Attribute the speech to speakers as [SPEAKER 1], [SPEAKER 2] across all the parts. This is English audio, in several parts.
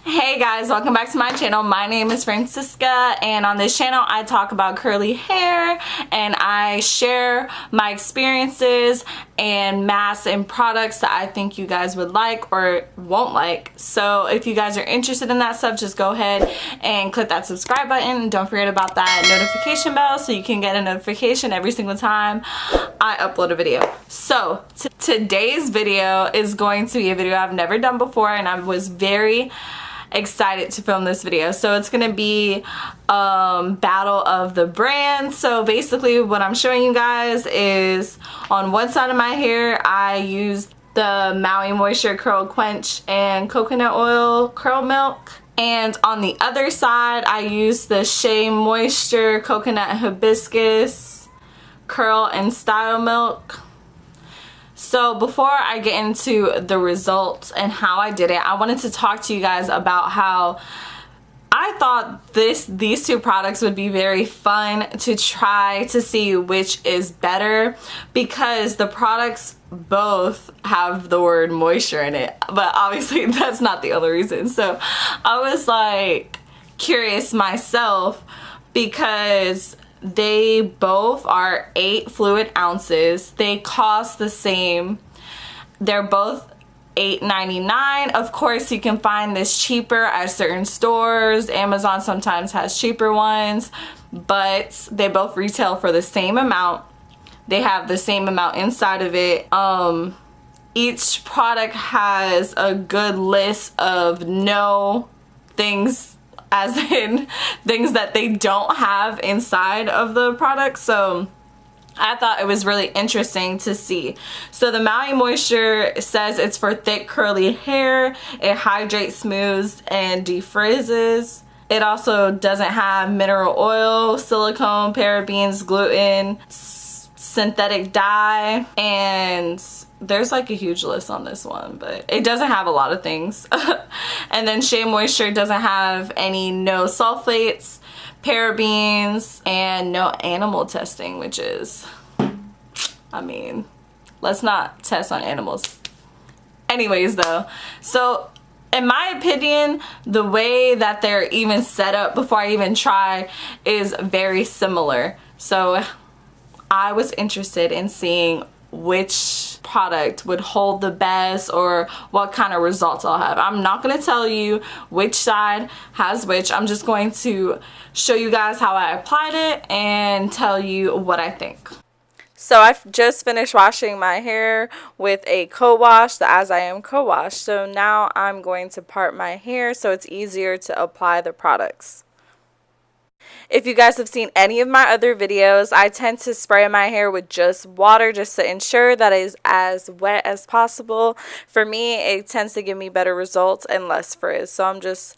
[SPEAKER 1] Hey guys, welcome back to my channel. My name is Francisca, and on this channel I talk about curly hair and I share my experiences and masks and products that I think you guys would like or won't like. So if you guys are interested in that stuff, just go ahead and click that subscribe button. Don't forget about that notification bell so you can get a notification every single time I upload a video. So today's video is going to be a video I've never done before, and I was very excited to film this video. So it's gonna be battle of the brands. So basically what I'm showing you guys is on one side of my hair I used the Maui Moisture Curl Quench and coconut oil curl milk, and on the other side I used the Shea Moisture Coconut Hibiscus Curl and Style Milk. So before I get into the results and how I did it, I wanted to talk to you guys about how I thought these two products would be very fun to try to see which is better, because the products both have the word moisture in it, but obviously that's not the only reason. So I was like curious myself, because they both are 8 fluid ounces. They cost the same. They're both $8.99. Of course, you can find this cheaper at certain stores. Amazon sometimes has cheaper ones, but they both retail for the same amount. They have the same amount inside of it. Each product has a good list of no things, as in things that they don't have inside of the product. So I thought it was really interesting to see. So the Maui Moisture says it's for thick curly hair. It hydrates, smooths, and defrizzes. It also doesn't have mineral oil, silicone, parabens, gluten, synthetic dye, and there's like a huge list on this one, but it doesn't have a lot of things. And then Shea Moisture doesn't have no sulfates, parabens, and no animal testing, which is, I mean, let's not test on animals. Anyways though, so in my opinion, the way that they're even set up before I even try is very similar. So I was interested in seeing which product would hold the best or what kind of results I'll have. I'm not going to tell you which side has which. I'm just going to show you guys how I applied it and tell you what I think. So I've just finished washing my hair with a co-wash, the As I Am co-wash. So now I'm going to part my hair so it's easier to apply the products. If you guys have seen any of my other videos, I tend to spray my hair with just water just to ensure that it is as wet as possible. For me, it tends to give me better results and less frizz. So I'm just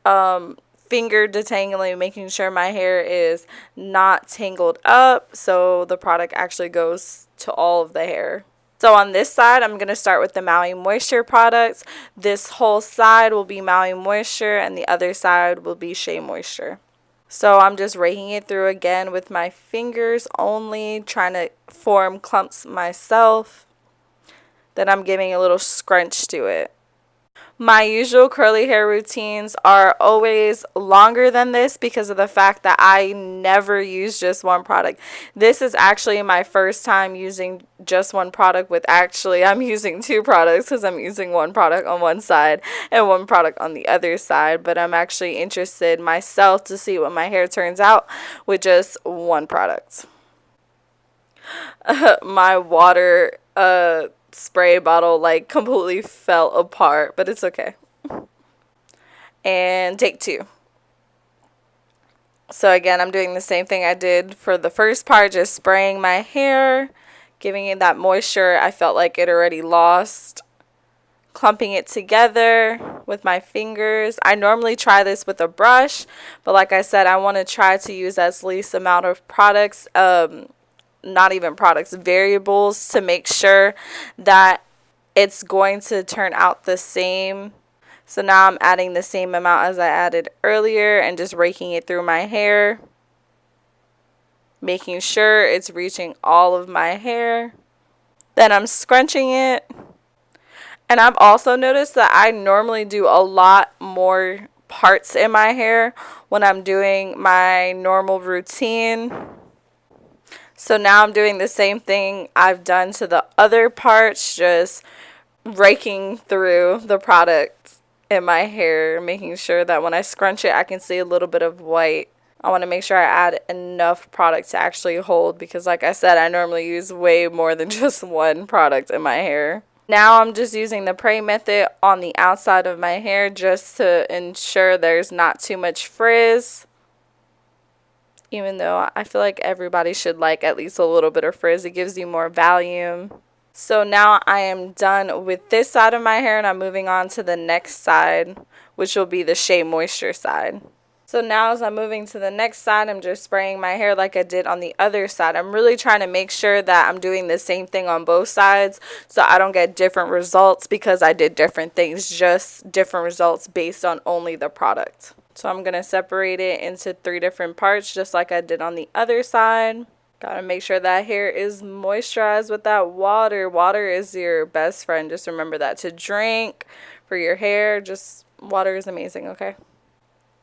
[SPEAKER 1] finger detangling, making sure my hair is not tangled up so the product actually goes to all of the hair. So on this side, I'm going to start with the Maui Moisture products. This whole side will be Maui Moisture and the other side will be Shea Moisture. So I'm just raking it through again with my fingers only, trying to form clumps myself. Then I'm giving a little scrunch to it. My usual curly hair routines are always longer than this because of the fact that I never use just one product. This is actually my first time using just one product I'm using 2 products, because I'm using one product on one side and one product on the other side. But I'm actually interested myself to see what my hair turns out with just one product. My water spray bottle like completely fell apart, but it's okay. And take 2. So again, I'm doing the same thing I did for the first part, just spraying my hair, giving it that moisture I felt like it already lost, clumping it together with my fingers. I normally try this with a brush, but like I said, I want to try to use as least amount of products, not even products, variables, to make sure that it's going to turn out the same. So now I'm adding the same amount as I added earlier and just raking it through my hair, making sure it's reaching all of my hair. Then I'm scrunching it. And I've also noticed that I normally do a lot more more parts in my hair when I'm doing my normal routine. So now I'm doing the same thing I've done to the other parts, just raking through the product in my hair, making sure that when I scrunch it, I can see a little bit of white. I want to make sure I add enough product to actually hold, because like I said, I normally use way more than just one product in my hair. Now I'm just using the praying method on the outside of my hair just to ensure there's not too much frizz. Even though I feel like everybody should like at least a little bit of frizz. It gives you more volume. So now I am done with this side of my hair, and I'm moving on to the next side, which will be the Shea Moisture side. So now as I'm moving to the next side, I'm just spraying my hair like I did on the other side. I'm really trying to make sure that I'm doing the same thing on both sides so I don't get different results because I did different things, just different results based on only the product. So I'm going to separate it into 3 different parts just like I did on the other side. Gotta make sure that hair is moisturized with that water. Water is your best friend. Just remember that to drink for your hair. Just water is amazing, okay?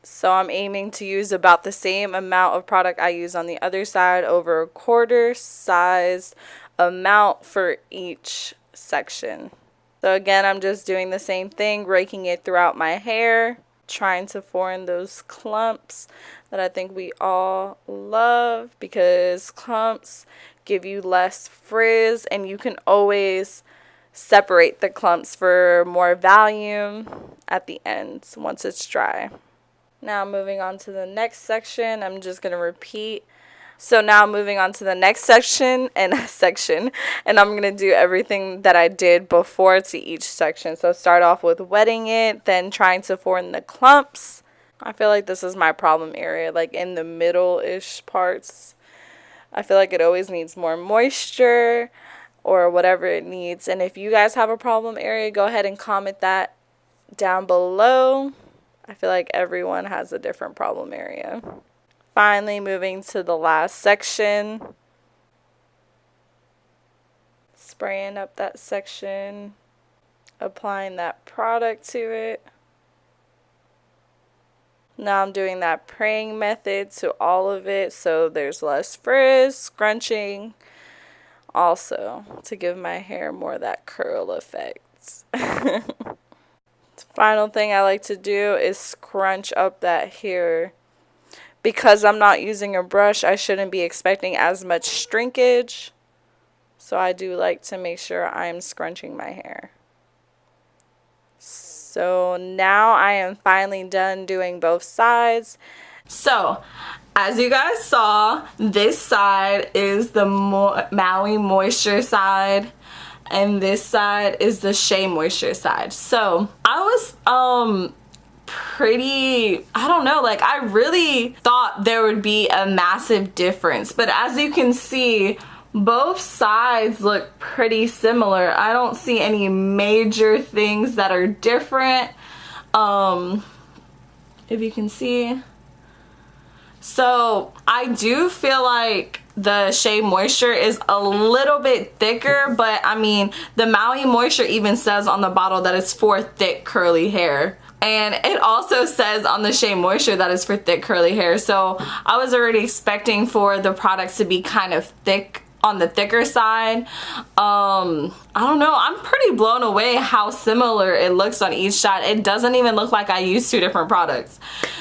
[SPEAKER 1] So I'm aiming to use about the same amount of product I use on the other side, over a quarter size amount for each section. So again, I'm just doing the same thing, raking it throughout my hair, trying to form those clumps that I think we all love, because clumps give you less frizz, and you can always separate the clumps for more volume at the end once it's dry. Now moving on to the next section, I'm just going to repeat. So now moving on to the next section, and I'm going to do everything that I did before to each section. So start off with wetting it, then trying to form the clumps. I feel like this is my problem area, like in the middle-ish parts. I feel like it always needs more moisture or whatever it needs. And if you guys have a problem area, go ahead and comment that down below. I feel like everyone has a different problem area. Finally, moving to the last section. Spraying up that section, applying that product to it. Now I'm doing that praying method to all of it so there's less frizz, scrunching, also to give my hair more of that curl effect. Final thing I like to do is scrunch up that hair. Because I'm not using a brush, I shouldn't be expecting as much shrinkage. So I do like to make sure I'm scrunching my hair. So now I am finally done doing both sides. So as you guys saw, this side is the Maui Moisture side, and this side is the Shea Moisture side. So I was I don't know, like I really thought there would be a massive difference, but as you can see, both sides look pretty similar. I don't see any major things that are different, if you can see. So I do feel like the Shea Moisture is a little bit thicker, but I mean, the Maui Moisture even says on the bottle that it's for thick curly hair. And it also says on the Shea Moisture that it's for thick curly hair. So I was already expecting for the products to be kind of thick, on the thicker side. I don't know, I'm pretty blown away how similar it looks on each side. It doesn't even look like I used 2 different products.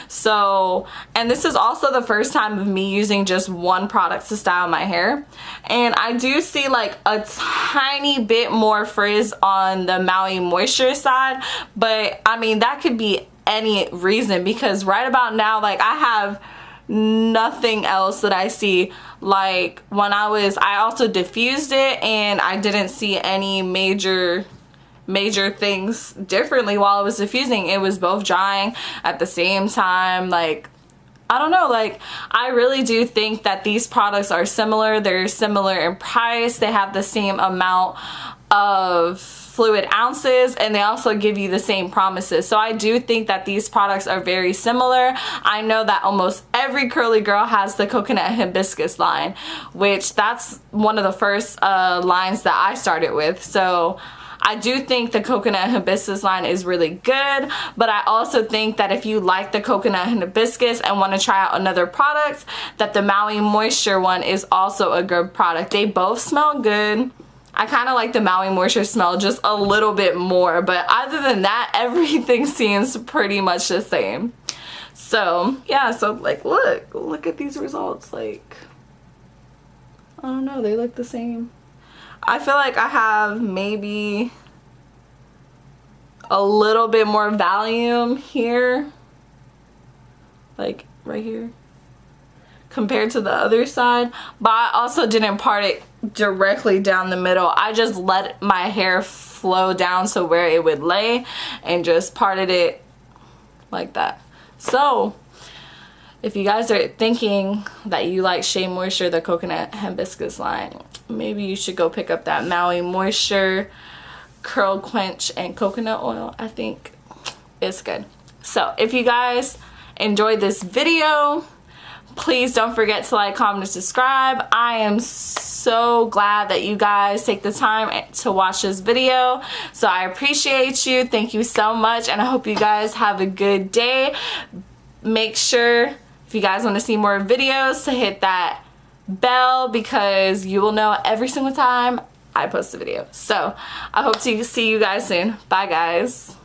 [SPEAKER 1] So, and this is also the first time of me using just one product to style my hair, and I do see like a tiny bit more frizz on the Maui Moisture side, but I mean that could be any reason, because right about now, like I have nothing else that I see. Like when I also diffused it, and I didn't see any major things differently while I was diffusing. It was both drying at the same time. Like I don't know, like I really do think that these products are similar. They're similar in price, they have the same amount of fluid ounces, and they also give you the same promises. So I do think that these products are very similar. I know that almost every curly girl has the coconut hibiscus line, which that's one of the first lines that I started with. So I do think the coconut hibiscus line is really good, but I also think that if you like the coconut hibiscus and want to try out another product, that the Maui Moisture one is also a good product. They both smell good. I kind of like the Maui Moisture smell just a little bit more, but other than that, everything seems pretty much the same. So yeah, so like look at these results. Like, I don't know, they look the same. I feel like I have maybe a little bit more volume here, like right here, compared to the other side, but I also didn't part it directly down the middle. I just let my hair flow down so where it would lay and just parted it like that. So if you guys are thinking that you like Shea Moisture, the coconut hibiscus line, maybe you should go pick up that Maui Moisture curl quench and coconut oil. I think it's good. So if you guys enjoyed this video, please don't forget to like, comment, and subscribe. I am so glad that you guys take the time to watch this video. So I appreciate you. Thank you so much. And I hope you guys have a good day. Make sure, if you guys want to see more videos, to hit that bell, because you will know every single time I post a video. So I hope to see you guys soon. Bye guys.